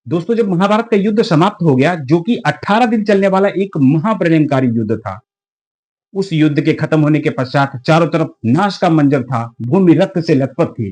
दोस्तों, जब महाभारत का युद्ध समाप्त हो गया, जो कि 18 दिन चलने वाला एक महाप्रलयंकारी युद्ध था, उस युद्ध के खत्म होने के पश्चात चारों तरफ नाश का मंजर था। भूमि रक्त से लथपथ थी।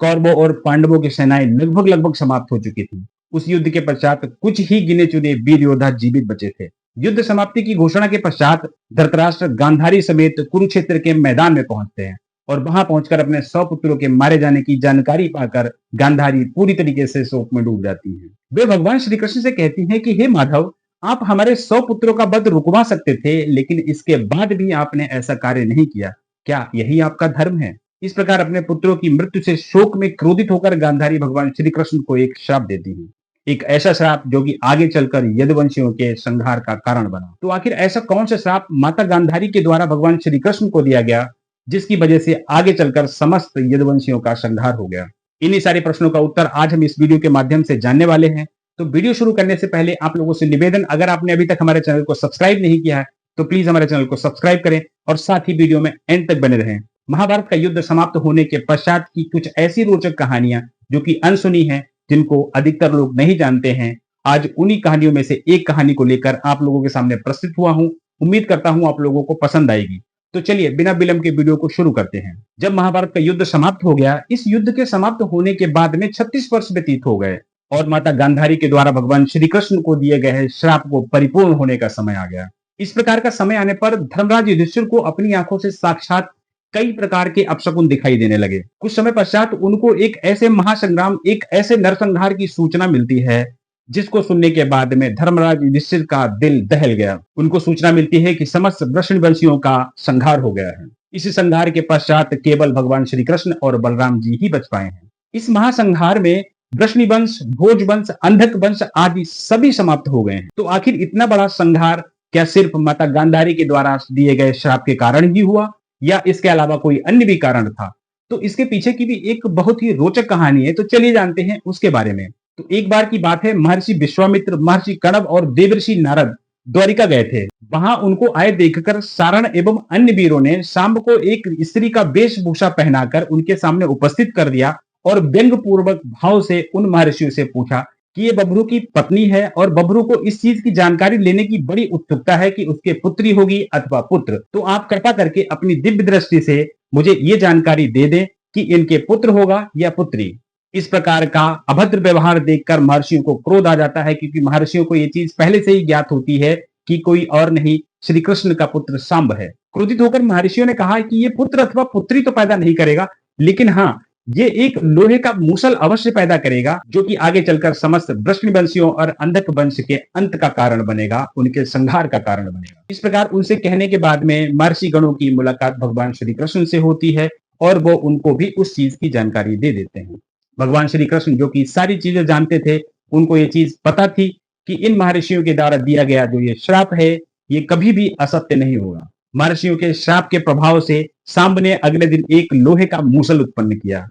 कौरवों और पांडवों की सेनाएं लगभग लगभग समाप्त हो चुकी थी। उस युद्ध के पश्चात कुछ ही गिने चुने वीर योद्धा जीवित बचे थे। युद्ध समाप्ति की घोषणा के पश्चात धृतराष्ट्र गांधारी समेत कुरुक्षेत्र के मैदान में पहुंचते हैं और वहां पहुंचकर अपने 100 पुत्रों के मारे जाने की जानकारी पाकर गांधारी पूरी तरीके से शोक में डूब जाती है। वे भगवान श्री कृष्ण से कहती हैं कि हे माधव, आप हमारे 100 पुत्रों का वध रुकवा सकते थे, लेकिन इसके बाद भी आपने ऐसा कार्य नहीं किया। क्या यही आपका धर्म है? इस प्रकार अपने पुत्रों की मृत्यु से शोक में क्रोधित होकर गांधारी भगवान श्री कृष्ण को एक श्राप देती है। एक ऐसा श्राप जो कि आगे चलकर यदुवंशियों के संहार का कारण बना। तो आखिर ऐसा कौन सा श्राप माता गांधारी के द्वारा भगवान श्री कृष्ण को दिया गया, जिसकी वजह से आगे चलकर समस्त यदुवंशियों का संहार हो गया? इन्हीं सारे प्रश्नों का उत्तर आज हम इस वीडियो के माध्यम से जानने वाले हैं। तो वीडियो शुरू करने से पहले आप लोगों से निवेदन, अगर आपने अभी तक हमारे चैनल को सब्सक्राइब नहीं किया है तो प्लीज हमारे चैनल को सब्सक्राइब करें और साथ ही वीडियो में एंड तक बने रहें। महाभारत का युद्ध समाप्त होने के पश्चात की कुछ ऐसी रोचक कहानियां जो कि अनसुनी हैं, जिनको अधिकतर लोग नहीं जानते हैं, आज उन्हीं कहानियों में से एक कहानी को लेकर आप लोगों के सामने प्रस्तुत हुआ हूं। उम्मीद करता हूं आप लोगों को पसंद आएगी। तो चलिए बिना विलंब के वीडियो को शुरू करते हैं। जब महाभारत का युद्ध समाप्त हो गया, इस युद्ध के समाप्त होने के बाद में 36 वर्ष व्यतीत हो गए और माता गांधारी के द्वारा भगवान श्री कृष्ण को दिए गए श्राप को परिपूर्ण होने का समय आ गया। इस प्रकार का समय आने पर धर्मराज युधिष्ठिर को अपनी आंखों से साक्षात कई प्रकार के अपशकुन दिखाई देने लगे। कुछ समय पश्चात उनको एक ऐसे महासंग्राम, एक ऐसे नरसंहार की सूचना मिलती है, जिसको सुनने के बाद में धर्मराज युधिष्ठिर का दिल दहल गया। उनको सूचना मिलती है कि समस्त वृषणवंशियों का संहार हो गया है। इस संहार के पश्चात केवल भगवान श्री कृष्ण और बलराम जी ही बच पाए हैं। इस महासंहार में वृष्णि वंश, भोज वंश, अंधक वंश आदि सभी समाप्त हो गए हैं। तो आखिर इतना बड़ा संहार क्या सिर्फ माता गांधारी के द्वारा दिए गए श्राप के कारण ही हुआ, या इसके अलावा कोई अन्य भी कारण था? तो इसके पीछे की भी एक बहुत ही रोचक कहानी है। तो चलिए जानते हैं उसके बारे में। तो एक बार की बात है, महर्षि विश्वामित्र, महर्षि कणव और देवर्षि नारद द्वारिका गए थे। वहां उनको आए देखकर सारण एवं अन्य वीरों ने सांब को एक स्त्री का वेशभूषा पहनाकर उनके सामने उपस्थित कर दिया और व्यंग पूर्वक भाव से उन महर्षियों से पूछा कि ये बबरू की पत्नी है और बबरू को इस चीज की जानकारी लेने की बड़ी उत्सुकता है कि उसके पुत्री होगी अथवा पुत्र। तो आप कृपा करके अपनी दिव्य दृष्टि से मुझे ये जानकारी दे दें कि इनके पुत्र होगा या पुत्री। इस प्रकार का अभद्र व्यवहार देखकर महर्षियों को क्रोध आ जाता है, क्योंकि महर्षियों को ये चीज पहले से ही ज्ञात होती है कि कोई और नहीं, श्री कृष्ण का पुत्र सांब है। क्रोधित होकर महर्षियों ने कहा कि ये पुत्र अथवा पुत्री तो पैदा नहीं करेगा, लेकिन हाँ, ये एक लोहे का मूसल अवश्य पैदा करेगा, जो कि आगे चलकर समस्त वृषणवंशियों और अंधक वंश के अंत का कारण बनेगा, उनके संहार का कारण बनेगा। इस प्रकार उनसे कहने के बाद में महर्षि गणों की मुलाकात भगवान श्री कृष्ण से होती है और वो उनको भी उस चीज की जानकारी दे देते हैं। भगवान श्री कृष्ण, जो कि सारी चीजें जानते थे, उनको ये चीज पता थी कि इन महर्षियों के द्वारा दिया गया जो ये श्राप है, ये कभी भी असत्य नहीं होगा। महर्षियों के श्राप के प्रभाव से सांब ने अगले दिन एक लोहे का मूसल उत्पन्न किया।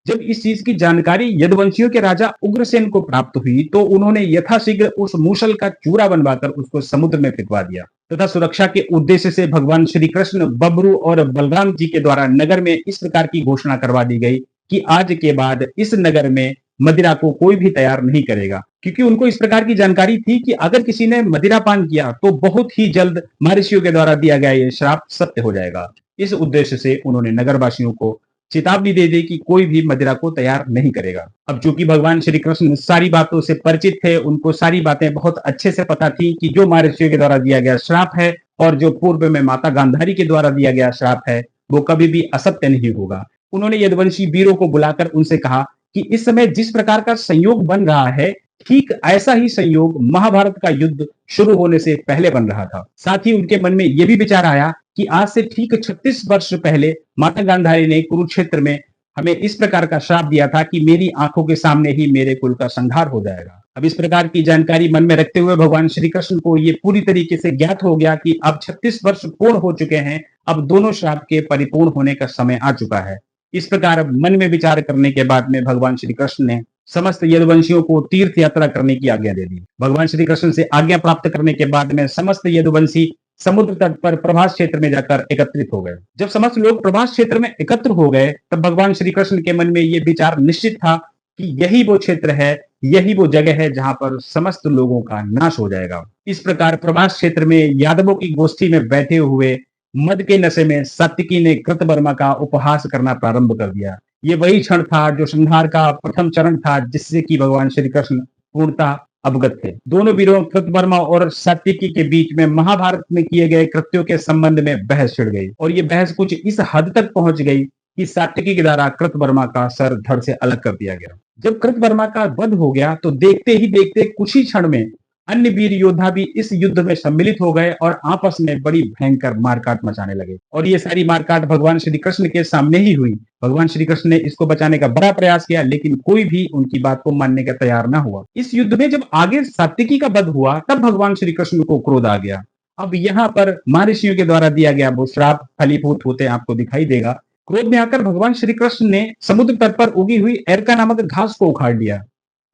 जब इस चीज की जानकारी यदुवंशियों के राजा उग्रसेन को प्राप्त हुई, तो उन्होंने यथाशीघ्र उस मूसल का चूरा बनवाकर उसको समुद्र में फेंकवा दिया तथा सुरक्षा के उद्देश्य से भगवान श्री कृष्ण, बबरू और बलराम जी के द्वारा नगर में इस प्रकार की घोषणा करवा दी गई कि आज के बाद इस नगर में मदिरा को कोई भी तैयार नहीं करेगा, क्योंकि उनको इस प्रकार की जानकारी थी कि अगर किसी ने मदिरा पान किया तो बहुत ही जल्द महर्षियों के द्वारा दिया गया ये श्राप सत्य हो जाएगा। इस उद्देश्य से उन्होंने नगरवासियों को चेतावनी दे दी कि कोई भी मदिरा को तैयार नहीं करेगा। अब चूंकि भगवान श्री कृष्ण सारी बातों से परिचित थे, उनको सारी बातें बहुत अच्छे से पता थी कि जो महर्षियों के द्वारा दिया गया श्राप है और जो पूर्व में माता गांधारी के द्वारा दिया गया श्राप है, वो कभी भी असत्य नहीं होगा। उन्होंने यदुवंशी वीरों को बुलाकर उनसे कहा कि इस समय जिस प्रकार का संयोग बन रहा है, ठीक ऐसा ही संयोग महाभारत का युद्ध शुरू होने से पहले बन रहा था। साथ ही उनके मन में यह भी विचार आया कि आज से ठीक 36 वर्ष पहले माता गांधारी ने कुरुक्षेत्र में हमें इस प्रकार का श्राप दिया था कि मेरी आंखों के सामने ही मेरे कुल का संहार हो जाएगा। अब इस प्रकार की जानकारी मन में रखते हुए भगवान श्री कृष्ण को ये पूरी तरीके से ज्ञात हो गया कि अब 36 वर्ष पूर्ण हो चुके हैं, अब दोनों श्राप के परिपूर्ण होने का समय आ चुका है। इस प्रकार मन में विचार करने के बाद में भगवान श्री कृष्ण ने समस्त यदुवंशियों को तीर्थ यात्रा करने की आज्ञा दे दी। भगवान श्री कृष्ण से आज्ञा प्राप्त करने के बाद में समस्त यदुवंशी समुद्र तट पर प्रभास क्षेत्र में जाकर एकत्रित हो गए। जब समस्त लोग प्रभास क्षेत्र में एकत्र हो गए, तब भगवान श्री कृष्ण के मन में यह विचार निश्चित था कि यही वो क्षेत्र है यही वो जगह है जहां पर समस्त लोगों का नाश हो जाएगा। इस प्रकार प्रभास क्षेत्र में यादवों की गोष्ठी में बैठे हुए मद के नशे में सात्विकी ने कृतवर्मा का उपहास करना प्रारंभ कर दिया। ये वही क्षण था जो संहार का प्रथम चरण था, जिससे कि भगवान श्री कृष्ण पूर्णतः अवगत थे। दोनों वीरों कृतवर्मा और सात्विकी के बीच में महाभारत में किए गए कृत्यों के संबंध में बहस छिड़ गई, और ये बहस कुछ इस हद तक पहुंच गई कि सात्विकी के द्वारा कृतवर्मा का सर धड़ से अलग कर दिया गया। जब कृतवर्मा का वध हो गया तो देखते ही देखते कुछ ही क्षण में अन्य वीर योद्धा भी इस युद्ध में सम्मिलित हो गए और आपस में बड़ी भयंकर मारकाट मचाने लगे। और ये सारी मारकाट भगवान श्री कृष्ण के सामने ही हुई। भगवान श्री कृष्ण ने इसको बचाने का बड़ा प्रयास किया, लेकिन कोई भी उनकी बात को मानने का तैयार ना हुआ। इस युद्ध में जब आगे सात्विकी का वध हुआ, तब भगवान श्री कृष्ण को क्रोध आ गया। अब यहाँ पर महर्षियों के द्वारा दिया गया वो श्राप फलीभूत होते आपको दिखाई देगा। क्रोध में आकर भगवान श्री कृष्ण ने समुद्र तट पर उगी हुई एरका नामक घास को उखाड़ लिया।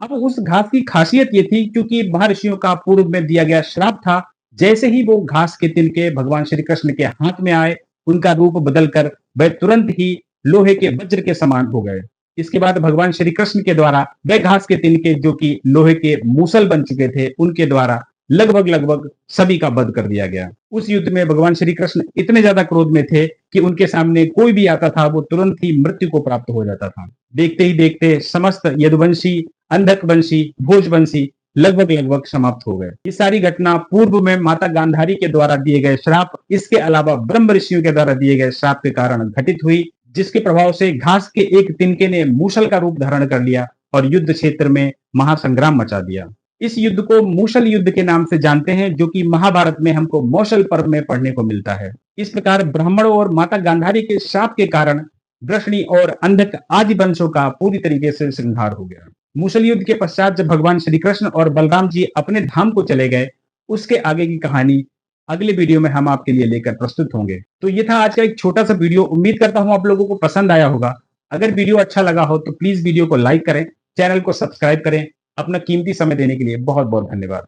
अब उस घास की खासियत ये थी, क्योंकि महर्षियों का पूर्व में दिया गया श्राप था, जैसे ही वो घास के तिनके भगवान श्री कृष्ण के हाथ में आए, उनका रूप बदलकर वह तुरंत ही लोहे के वज्र के समान हो गए। इसके बाद भगवान श्री कृष्ण के द्वारा वह घास के तिनके, जो कि लोहे के मूसल बन चुके थे, उनके द्वारा लगभग लगभग सभी का वध कर दिया गया। उस युद्ध में भगवान श्री कृष्ण इतने ज्यादा क्रोध में थे कि उनके सामने कोई भी आता था वो तुरंत ही मृत्यु को प्राप्त हो जाता था। देखते ही देखते समस्त यदुवंशी, अंधक वंशी, भोजवंशी लगभग लगभग समाप्त हो गए। ये सारी घटना पूर्व में माता गांधारी के द्वारा दिए गए श्राप, इसके अलावा ब्रह्म ऋषियों के द्वारा दिए गए श्राप के कारण घटित हुई, जिसके प्रभाव से घास के एक तिनके ने मूसल का रूप धारण कर लिया और युद्ध क्षेत्र में महासंग्राम मचा दिया। इस युद्ध को मूसल युद्ध के नाम से जानते हैं, जो कि महाभारत में हमको मौसल पर्व में पढ़ने को मिलता है। इस प्रकार ब्राह्मणों और माता गांधारी के शाप के कारण वृष्णि और अंधक आदि वंशों का पूरी तरीके से संहार हो गया। मूसल युद्ध के पश्चात जब भगवान श्री कृष्ण और बलराम जी अपने धाम को चले गए, उसके आगे की कहानी अगले वीडियो में हम आपके लिए लेकर प्रस्तुत होंगे। तो ये था आज का एक छोटा सा वीडियो। उम्मीद करता हूं आप लोगों को पसंद आया होगा। अगर वीडियो अच्छा लगा हो तो प्लीज वीडियो को लाइक करें, चैनल को सब्सक्राइब करें। अपना कीमती समय देने के लिए बहुत बहुत धन्यवाद।